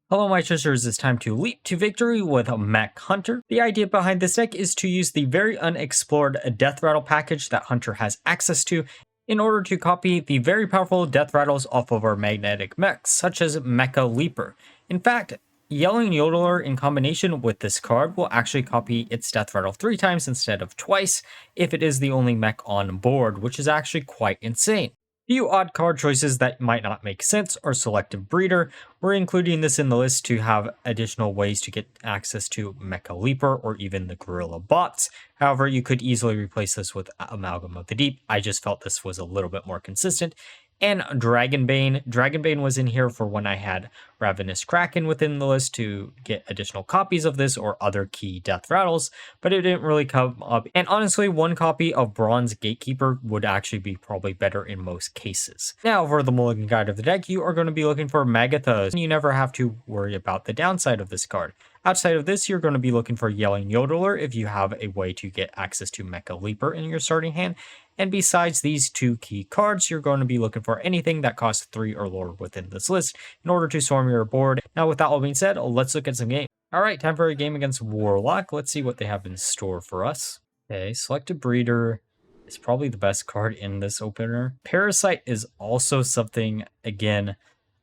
Hello my treasures, it's time to leap to victory with Mech Hunter. The idea behind this deck is to use the very unexplored Deathrattle package that Hunter has access to in order to copy the very powerful Deathrattles off of our magnetic mechs, such as Mecha Leaper. In fact, Yelling Yodeler in combination with this card will actually copy its Deathrattle 3 times instead of twice if it is the only mech on board, which is actually quite insane. Few odd card choices that might not make sense are Selective Breeder. We're including this in the list to have additional ways to get access to Mecha Leaper or even the Gorilla bots. However, you could easily replace this with Amalgam of the Deep. I just felt this was a little bit more consistent. And Dragon Bane. Dragon Bane was in here for when I had Ravenous Kraken within the list to get additional copies of this or other key death rattles, but it didn't really come up. And honestly, one copy of Bronze Gatekeeper would actually be probably better in most cases. Now, for the Mulligan guide of the deck, you are going to be looking for Magatha. You never have to worry about the downside of this card. Outside of this, you're going to be looking for Yelling Yodeler if you have a way to get access to Mecha Leaper in your starting hand. And besides these two key cards, you're going to be looking for anything that costs 3 or lower within this list in order to storm your board. Now, with that all being said, let's look at some games. All right, time for a game against Warlock. Let's see what they have in store for us. Okay, Selective Breeder is probably the best card in this opener. Parasite is also something, again,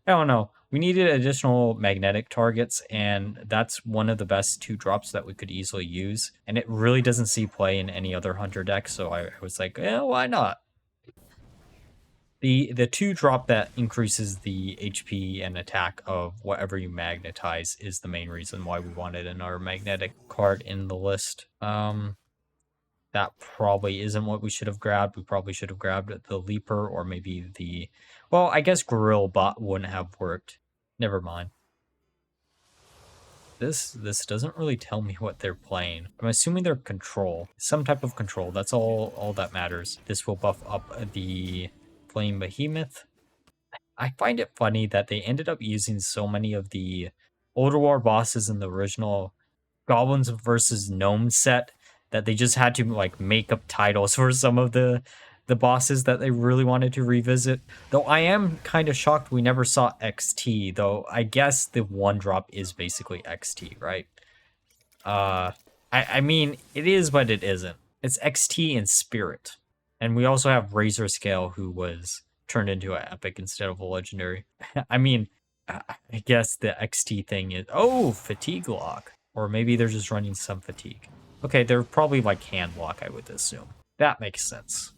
I don't know. We needed additional magnetic targets, and that's one of the best 2-drops that we could easily use. And it really doesn't see play in any other Hunter deck, so I was like, yeah, why not? The 2-drop that increases the HP and attack of whatever you magnetize is the main reason why we wanted another magnetic card in the list. That probably isn't what we should have grabbed. We probably should have grabbed the Leaper or maybe the... Well, I guess Gorilla Bot wouldn't have worked. Never mind. This doesn't really tell me what they're playing. I'm assuming they're control. Some type of control. That's all that matters. This will buff up the Flame Behemoth. I find it funny that they ended up using so many of the Older War bosses in the original Goblins versus Gnome set that they just had to like make up titles for some of the bosses that they really wanted to revisit. Though I am kind of shocked we never saw XT, though I guess the 1-drop is basically XT, right? I mean, it is, but it isn't. It's XT in spirit. And we also have Razor Scale, who was turned into an epic instead of a legendary. I mean, I guess the XT thing is... Oh, Fatigue Lock. Or maybe they're just running some Fatigue. Okay, they're probably like Hand Lock, I would assume. That makes sense.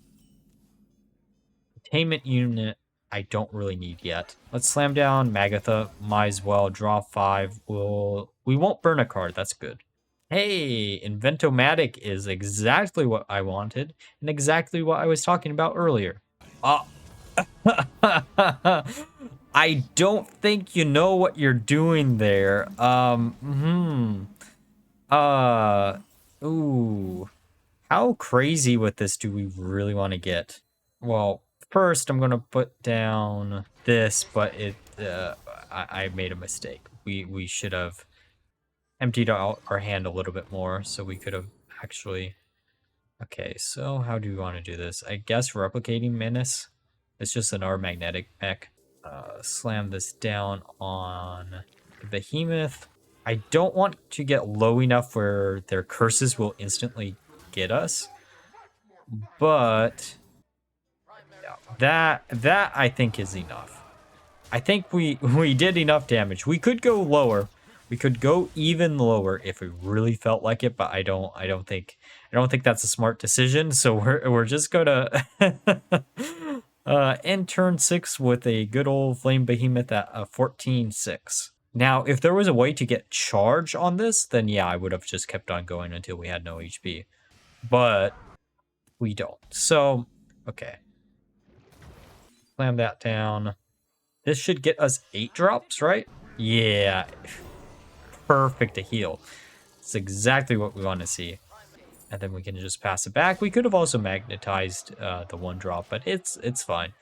Containment Unit, I don't really need yet. Let's slam down Magatha. Might as well draw 5. We won't burn a card. That's good. Hey, Inventomatic is exactly what I wanted and exactly what I was talking about earlier. I don't think you know what you're doing there. Ooh. How crazy with this do we really want to get? Well, first I'm going to put down this, but I made a mistake. We should have emptied out our hand a little bit more, so we could have actually... Okay, so how do we want to do this? I guess Replicating Menace. It's just another magnetic mech. Slam this down on the Behemoth. I don't want to get low enough where their curses will instantly get us, but that I think is enough. I think we did enough damage. We could go lower. We could go even lower if we really felt like it, but I don't think that's a smart decision. So we're just gonna end turn 6 with a good old Flame Behemoth at 14-6. Now, if there was a way to get charge on this, then yeah, I would have just kept on going until we had no HP. But we don't. So, okay. Slam that down. This should get us 8 drops, right? Yeah. Perfect to heal. It's exactly what we want to see. And then we can just pass it back. We could have also magnetized the 1-drop, but it's fine.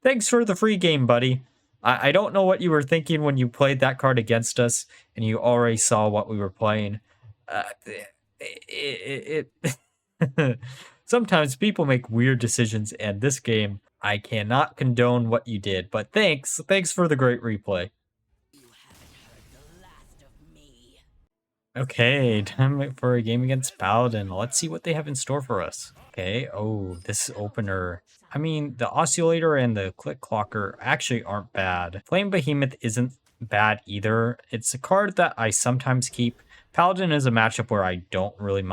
Thanks for the free game, buddy. I don't know what you were thinking when you played that card against us and you already saw what we were playing. Sometimes people make weird decisions, and this game, I cannot condone what you did, but thanks for the great replay. Okay, time for a game against Paladin. Let's see what they have in store for us. Okay, oh, this opener. I mean, the Oscillator and the Click Clocker actually aren't bad. Flame Behemoth isn't bad either. It's a card that I sometimes keep. Paladin is a matchup where I don't really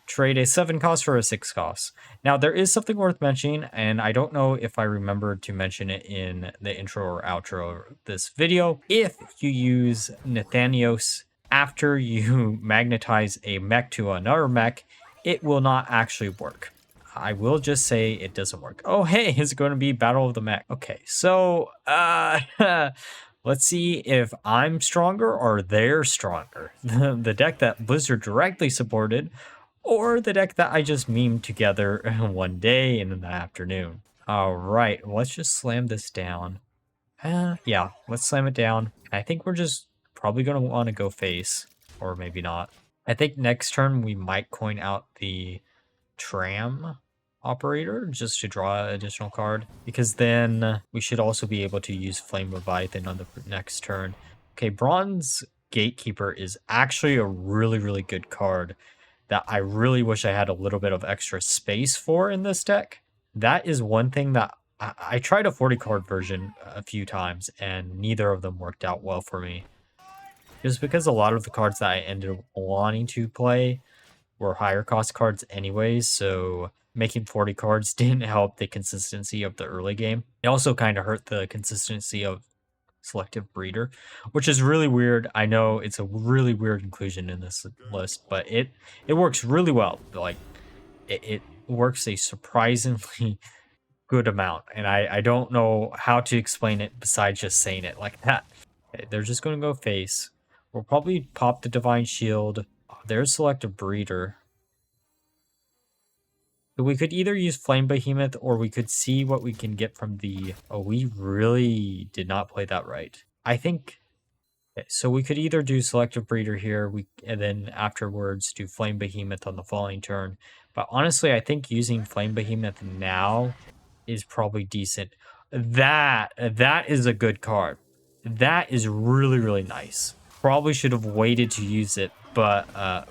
trade a 7 cost for a 6 cost. Now, there is something worth mentioning, and I don't know if I remembered to mention it in the intro or outro of this video. If you use Nathanos after you magnetize a mech to another mech, it will not actually work. I will just say it doesn't work. Oh, hey, it's going to be Battle of the Mech. Okay, so, let's see if I'm stronger or they're stronger. The deck that Blizzard directly supported, or the deck that I just memed together one day in the afternoon. All right, let's just slam this down. Yeah, let's slam it down. I think we're just probably going to want to go face, or maybe not. I think next turn we might coin out the Tram operator just to draw an additional card, because then we should also be able to use Flame Leviathan on the next turn. Okay, Bronze Gatekeeper is actually a really, really good card that I really wish I had a little bit of extra space for in this deck. That is one thing that I tried a 40 card version a few times and neither of them worked out well for me. Just because a lot of the cards that I ended up wanting to play were higher cost cards anyways, so making 40 cards didn't help the consistency of the early game. It also kind of hurt the consistency of Selective Breeder, which is really weird. I know it's a really weird inclusion in this list, but it works really well. Like it works a surprisingly good amount, and I don't know how to explain it besides just saying it like that. Okay, they're just going to go face. We'll probably pop the Divine Shield. There's Selective Breeder. So we could either use Flame Behemoth or we could see what we can get from the... Oh, we really did not play that right. I think... Okay, so we could either do Selective Breeder here and then afterwards do Flame Behemoth on the following turn. But honestly, I think using Flame Behemoth now is probably decent. That is a good card. That is really, really nice. Probably should have waited to use it, but,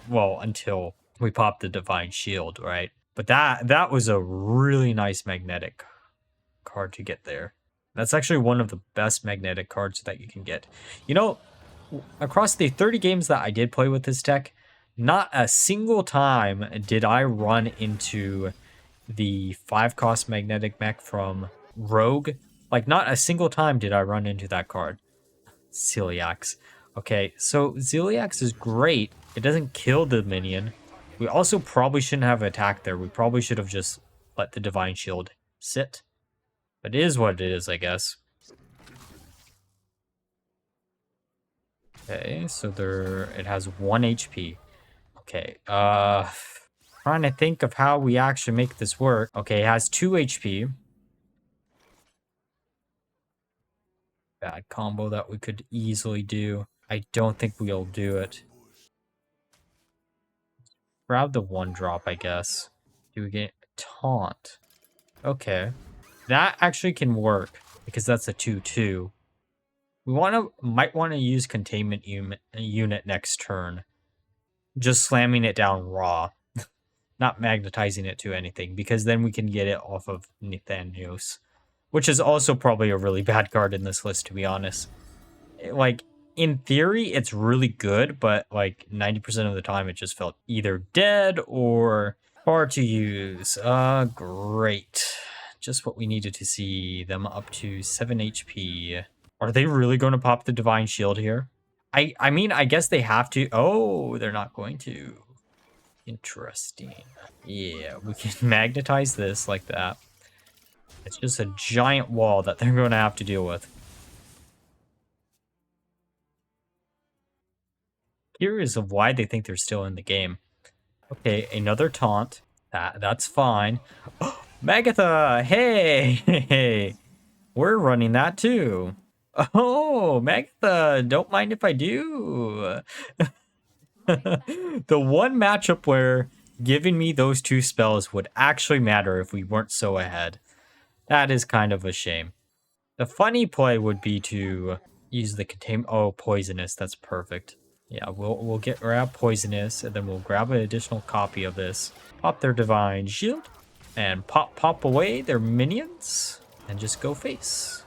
well, until we pop the Divine Shield, right? But that was a really nice magnetic card to get there. That's actually one of the best magnetic cards that you can get. You know, across the 30 games that I did play with this deck, not a single time did I run into the 5-cost magnetic mech from Rogue. Like, not a single time did I run into that card. Celiax. Okay, so Celiax is great. It doesn't kill the minion. We also probably shouldn't have attacked there. We probably should have just let the Divine Shield sit. But it is what it is, I guess. Okay, so it has 1 HP. Okay, trying to think of how we actually make this work. Okay, it has 2 HP. Bad combo that we could easily do. I don't think we'll do it. Grab the 1-drop, I guess. Do we get Taunt? Okay. That actually can work, because that's a 2/2. We might want to use Containment Unit next turn. Just slamming it down raw. Not magnetizing it to anything, because then we can get it off of Nathanos. Which is also probably a really bad card in this list, to be honest. Like, in theory, it's really good, but like 90% of the time it just felt either dead or hard to use. Great. Just what we needed to see. Them up to 7 HP. Are they really going to pop the Divine Shield here? I mean, I guess they have to. Oh, they're not going to. Interesting. Yeah, we can magnetize this like that. It's just a giant wall that they're going to have to deal with. Curious of why they think they're still in the game. Okay, another taunt. That's fine. Oh, Magatha! Hey! We're running that too. Oh, Magatha! Don't mind if I do. The one matchup where giving me those 2 spells would actually matter if we weren't so ahead. That is kind of a shame. The funny play would be to use the contain... Oh, Poisonous. That's perfect. Yeah, we'll grab Poisonous, and then we'll grab an additional copy of this. Pop their Divine Shield, and pop away their minions, and just go face.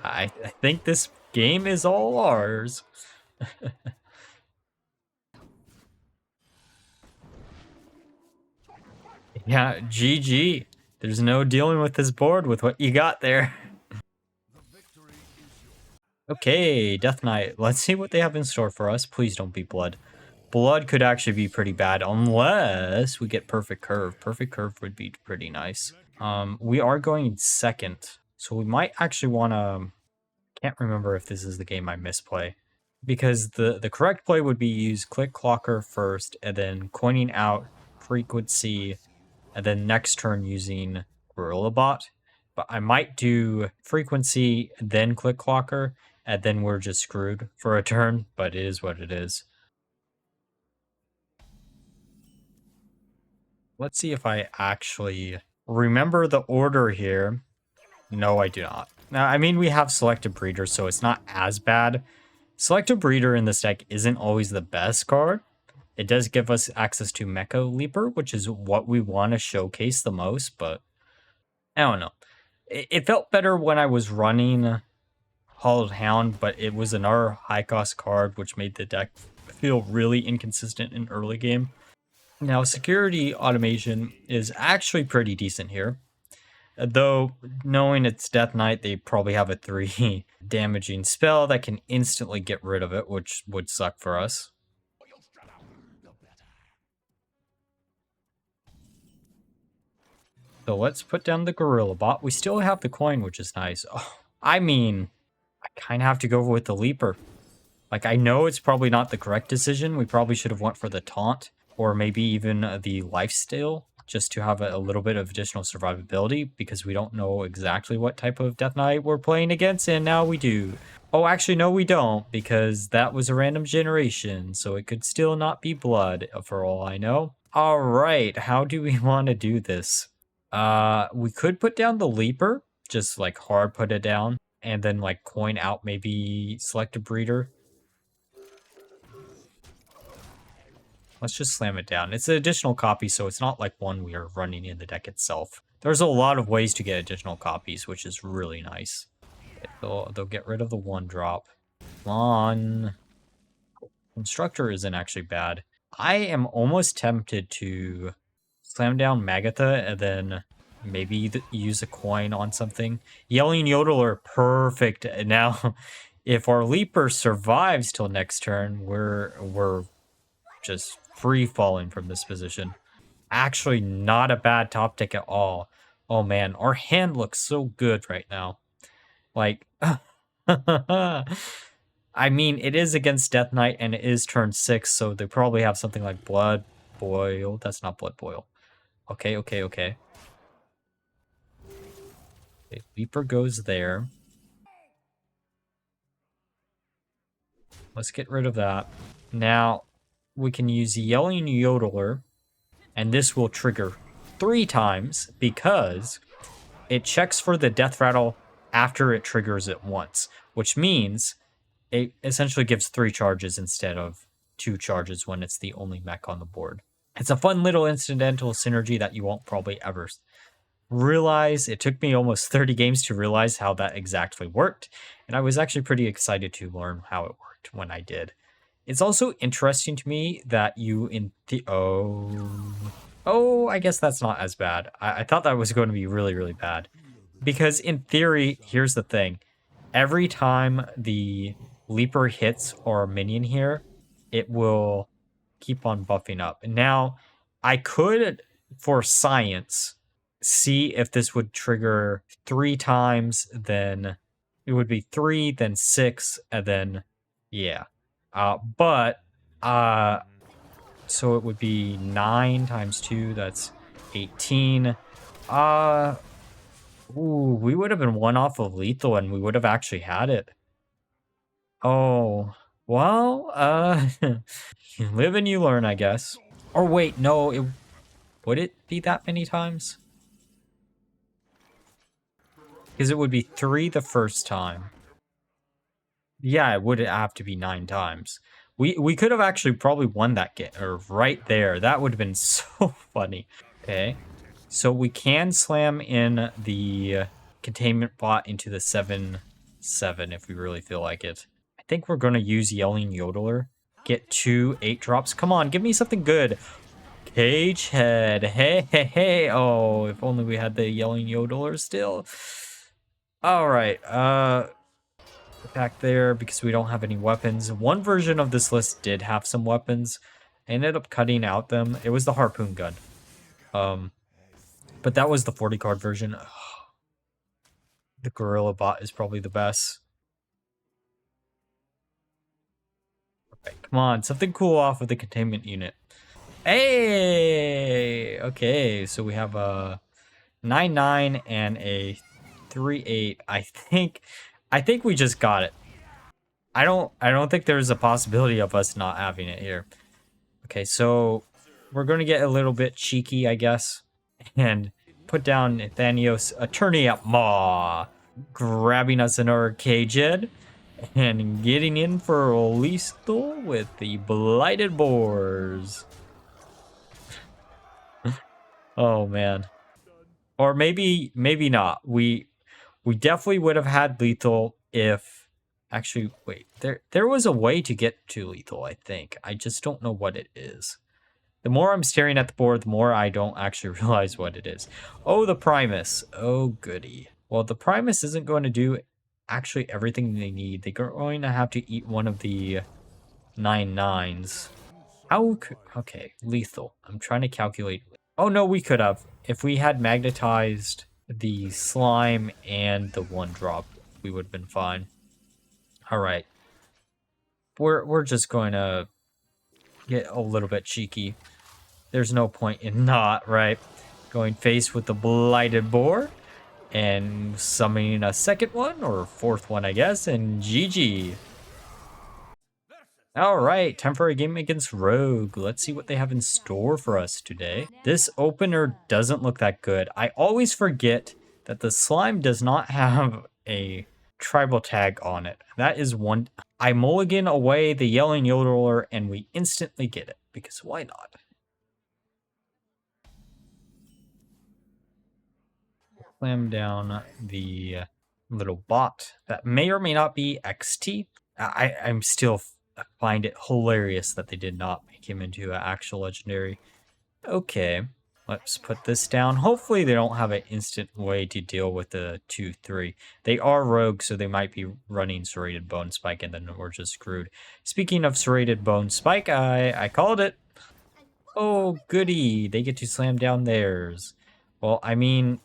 I think this game is all ours. Yeah, GG. There's no dealing with this board with what you got there. Okay, Death Knight. Let's see what they have in store for us. Please don't be blood. Blood could actually be pretty bad unless we get Perfect Curve. Perfect Curve would be pretty nice. We are going second, so we might actually want to... Can't remember if this is the game I misplay. Because the correct play would be use Click Clocker first, and then coining out Frequency, and then next turn using Gorilla Bot. But I might do Frequency, then Click Clocker, and then we're just screwed for a turn, but it is what it is. Let's see if I actually remember the order here. No, I do not. Now, I mean, we have Selective Breeder, so it's not as bad. Selective Breeder in this deck isn't always the best card. It does give us access to Mecha Leaper, which is what we want to showcase the most, but I don't know. It felt better when I was running Hollowed Hound, but it was another high-cost card, which made the deck feel really inconsistent in early game. Now, Security Automation is actually pretty decent here. Though, knowing it's Death Knight, they probably have a 3 damaging spell that can instantly get rid of it, which would suck for us. So let's put down the Gorilla Bot. We still have the coin, which is nice. Oh, I mean, I kind of have to go with the Leaper. Like, I know it's probably not the correct decision. We probably should have went for the Taunt, or maybe even the Lifesteal, just to have a little bit of additional survivability, because we don't know exactly what type of Death Knight we're playing against, and now we do. Oh, actually, no, we don't, because that was a random generation, so it could still not be blood, for all I know. All right, how do we want to do this? We could put down the Leaper, just like hard put it down, and then like coin out maybe Selective Breeder. Let's just slam it down. It's an additional copy, so it's not like one we are running in the deck itself. There's a lot of ways to get additional copies, which is really nice. They'll get rid of the 1-drop. Come on. Constructor isn't actually bad. I am almost tempted to slam down Magatha and then maybe use a coin on something. Yelling Yodeler, perfect. Now, if our Leaper survives till next turn, we're just free falling from this position. Actually, not a bad top deck at all. Oh man, our hand looks so good right now. Like, I mean, it is against Death Knight and it is turn 6, so they probably have something like Blood Boil. That's not Blood Boil. Okay. Okay, Leaper goes there. Let's get rid of that. Now, we can use Yelling Yodeler, and this will trigger 3 times because it checks for the Death Rattle after it triggers it once, which means it essentially gives 3 charges instead of 2 charges when it's the only mech on the board. It's a fun little incidental synergy that you won't probably ever realize. It took me almost 30 games to realize how that exactly worked, and I was actually pretty excited to learn how it worked when I did. It's also interesting to me that you I guess that's not as bad. I thought that was going to be really, really bad. Because in theory, here's the thing. Every time the Leaper hits our minion here, it will keep on buffing up. Now, I could, for science, see if this would trigger 3 times, then it would be 3, then 6, and then, yeah. So it would be 9 times 2, that's 18. We would have been 1 off of lethal and we would have actually had it. Oh, well, you live and you learn, I guess. Or wait, no, would it be that many times? Because it would be 3 the first time. Yeah, it would have to be 9 times. We could have actually probably won that game, or right there. That would have been so funny. Okay, so we can slam in the containment bot into the 7/7 if we really feel like it. I think we're going to use Yelling Yodeler. Get 2 8 drops. Come on, give me something good. Cage head. Hey, hey, hey. Oh, if only we had the Yelling Yodeler still. All right. Back there because we don't have any weapons. One version of this list did have some weapons. I ended up cutting out them. It was the harpoon gun. But that was the 40 card version. The gorilla bot is probably the best. Okay, come on, something cool off of the containment unit. Hey! Okay, so we have a 9/9 and a 3/8. I think we just got it. I don't think there's a possibility of us not having it here. Okay, so we're going to get a little bit cheeky, I guess, and put down Nathanos, Attorney at Maw, grabbing us in our cage head, and getting in for lethal with the Blighted Boars. Oh, man. Or maybe not. We definitely would have had lethal if... Actually, wait. There was a way to get to lethal, I think. I just don't know what it is. The more I'm staring at the board, the more I don't actually realize what it is. Oh, the Primus. Oh, goody. Well, the Primus isn't going to do actually everything they need. They're going to have to eat one of the 9/9s. How? Okay, lethal. I'm trying to calculate. Oh, no, we could have. If we had magnetized the slime and the 1-drop, we would have been fine. All right. We're just going to get a little bit cheeky. There's no point in not, right? Going face with the Blighted Boar and summoning a second one or fourth one, I guess, and GG. All right, time for a game against Rogue. Let's see what they have in store for us today. This opener doesn't look that good. I always forget that the slime does not have a tribal tag on it. That is one. I mulligan away the Yelling Yodeler and we instantly get it, because why not? Slam down the little bot that may or may not be XT. I'm still find it hilarious that they did not make him into an actual legendary. Okay, let's put this down. Hopefully they don't have an instant way to deal with the 2/3. They are rogue, so they might be running Serrated Bone Spike, and then we're just screwed. Speaking of Serrated Bone Spike, I called it. Oh, goody. They get to slam down theirs. Well, I mean,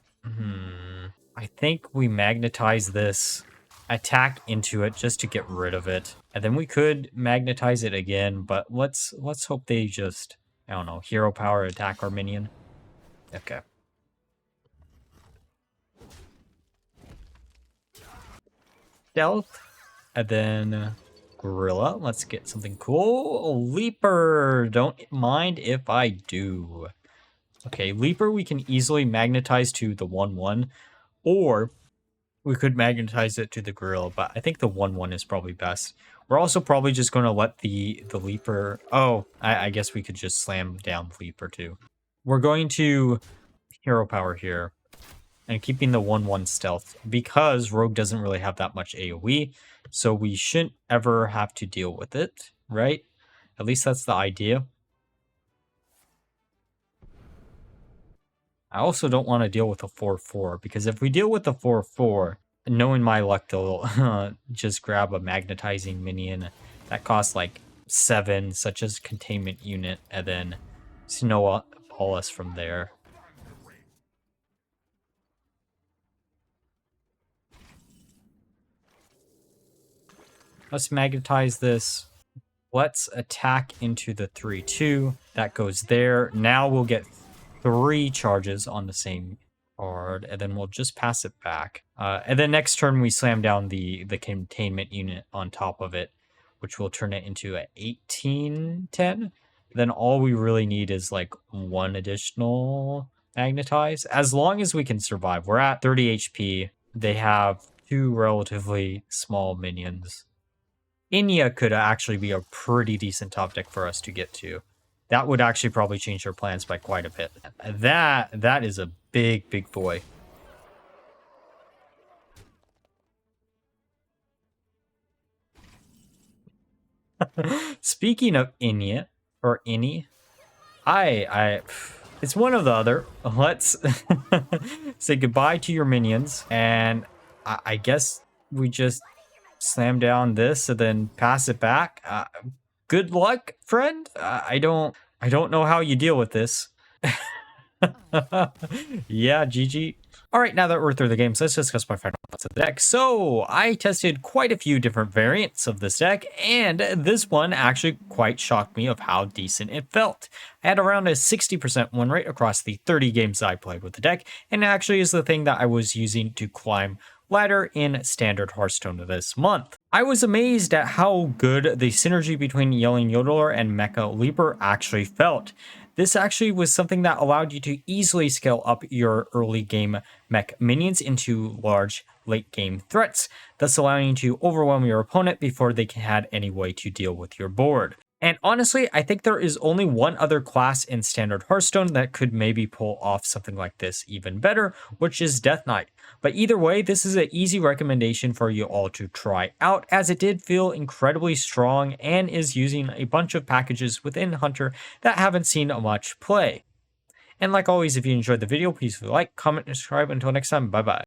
I think we magnetize this, attack into it just to get rid of it. And then we could magnetize it again, but let's hope they just, I don't know, hero power attack our minion. Okay. Stealth, and then gorilla. Let's get something cool. Leaper, don't mind if I do. Okay, Leaper we can easily magnetize to the 1/1, or we could magnetize it to the gorilla, but I think the 1/1 is probably best. We're also probably just going to let the Leaper... Oh, I guess we could just slam down Leaper too. We're going to hero power here and keeping the 1/1 stealth because Rogue doesn't really have that much AoE, so we shouldn't ever have to deal with it, right? At least that's the idea. I also don't want to deal with a 4/4 because if we deal with the 4/4, knowing my luck, they'll just grab a magnetizing minion that costs like 7, such as containment unit, and then snowball us from there. Let's magnetize this. Let's attack into the 3/2. That goes there. Now we'll get 3 charges on the same card, and then we'll just pass it back. And then next turn we slam down the containment unit on top of it, which will turn it into an 18/10. Then all we really need is like 1 additional magnetize, as long as we can survive. We're at 30 HP. They have 2 relatively small minions. Inya could actually be a pretty decent top deck for us to get to. That would actually probably change our plans by quite a bit. That is a big boy. Speaking of Inya, or Inni, it's one or the other. Let's say goodbye to your minions, and I guess we just slam down this and then pass it back. Good luck, friend. I don't know how you deal with this. Yeah, GG. All right, now that we're through the games, let's discuss my final thoughts of the deck. So I tested quite a few different variants of this deck, and this one actually quite shocked me of how decent it felt. I had around a 60% win rate across the 30 games I played with the deck, and it actually is the thing that I was using to climb ladder in standard Hearthstone this month. I was amazed at how good the synergy between Yelling Yodeler and Mecha Leaper actually felt. This actually was something that allowed you to easily scale up your early game mech minions into large late game threats, thus allowing you to overwhelm your opponent before they had any way to deal with your board. And honestly, I think there is only one other class in standard Hearthstone that could maybe pull off something like this even better, which is Death Knight. But either way, this is an easy recommendation for you all to try out, as it did feel incredibly strong and is using a bunch of packages within Hunter that haven't seen much play. And like always, if you enjoyed the video, please like, comment, and subscribe. Until next time, bye bye.